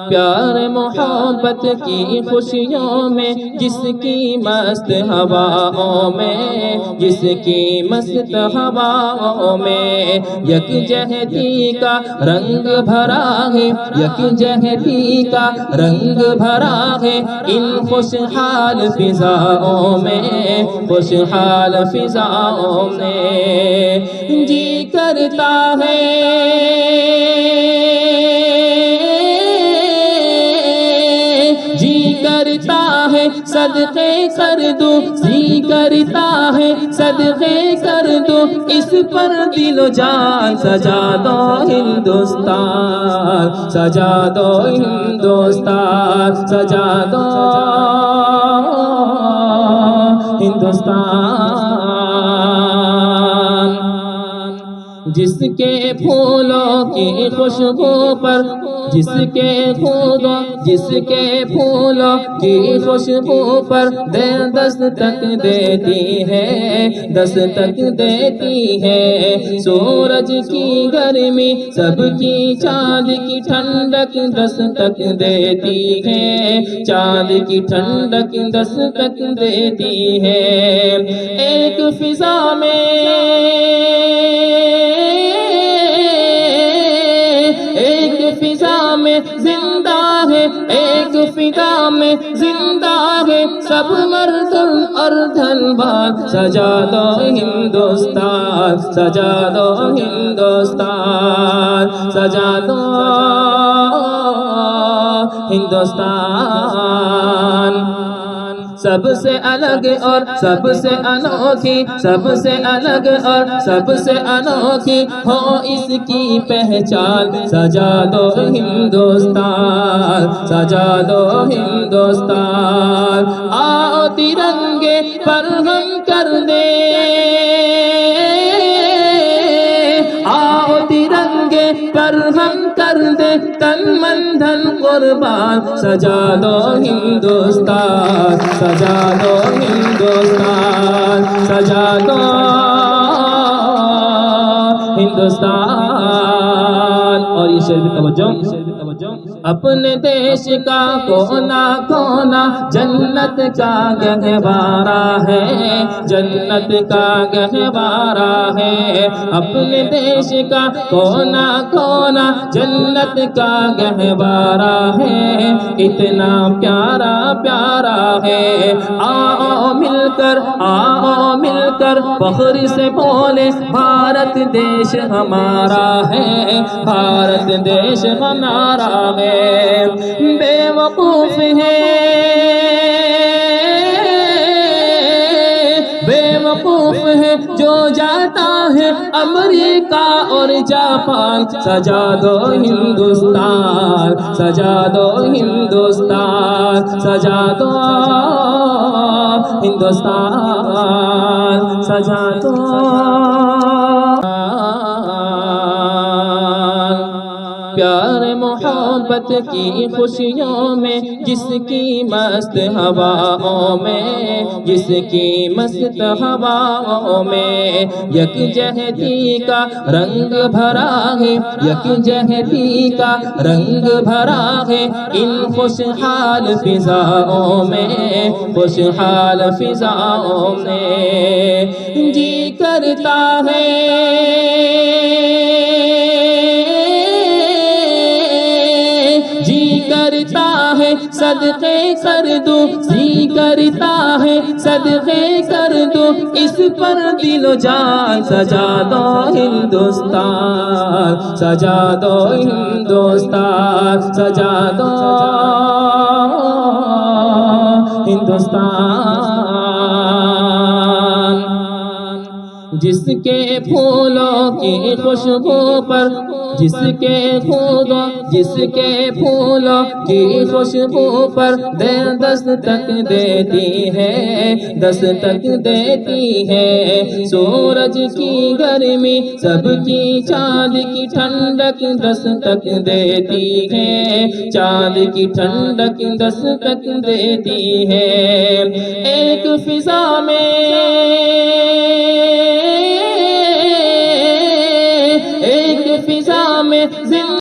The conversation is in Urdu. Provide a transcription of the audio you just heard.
پیار محبت کی خوشیوں میں، جس کی مست ہواؤں میں، جس کی مست ہواؤں میں یکجہتی کا رنگ بھرا ہے، یکجہتی کا رنگ بھرا ہے ان خوشحال فضاؤں میں، خوشحال فضاؤں میں جی کرتا ہے صدقے کر دوں، جی کرتا ہے صدقے کر دوں، اس پر دل و جان سجا دو ہندوستان، سجا دو ہندوستان، سجا دو ہندوستان۔ جس کے پھولوں کی خوشبو پر، جس کے پھولوں کی خوشبو پر دستک دیتی ہے، دستک دیتی ہے سورج کی گرمی، سب کی چاند کی ٹھنڈک دستک دیتی ہے، چاند کی ٹھنڈک دستک دیتی ہے ایک فضا میں، زندہ ہے ایک فضا میں، زندہ ہے سب مردم اور دھنباد، سجا دو ہندوستان، سجا دو ہندوستان، سجا دو ہندوستان۔ سب سے الگ اور سب سے انوکھی، سب سے الگ اور سب سے انوکھی ہو اس کی پہچان، سجا دو ہندوستان، سجا دو ہندوستان۔ آؤ ترنگے پر ہم کر دے، آؤ ترنگے پر ہم کر دے تن من دھن قربان، سجا دو ہندوستان، سجا دو ہندوستان، سجا دو ہندوستان۔ اور یہ شعر بھی توجہ، اپنے دیش کا کونا کونا جنت کا گہوارہ ہے، جنت کا گہوارہ ہے، اپنے دیش کا کونا کونا جنت کا گہوارہ ہے، اتنا پیارا پیارا ہے۔ آؤ مل کر فخر سے بولے بھارت دیش ہمارا ہے، بھارت دیش ہمارا ہے۔ بے وقوف ہے، بے وقوف ہے جو جاتا ہے امریکہ اور جاپان، سجا دو ہندوستان، سجا دو ہندوستان، سجا دو ہندوستان، سجا دو۔ پیار محبت کی خوشیوں میں، جس کی مست ہواؤں میں، جس کی مست ہواؤں میں یکجہتی کا رنگ بھرا ہے، یکجہتی کا رنگ بھرا ہے ان خوشحال فضاؤں میں، خوشحال فضاؤں میں جی کرتا ہے صدقے کر دوں، جی کرتا ہے صدقے کر دوں، اس پر دل و جان سجا دو ہندوستان، سجا دو ہندوستان، سجا دو ہندوستان۔ جس کے پھولوں کی خوشبو پر، جس کے پھولوں کی خوشبو پر دستک دیتی ہے، دستک دیتی ہے سورج کی گرمی، سب کی چاند کی ٹھنڈک دستک دیتی ہے، چاند کی ٹھنڈک دستک دیتی ہے ایک فضا میں، ایک فضا میں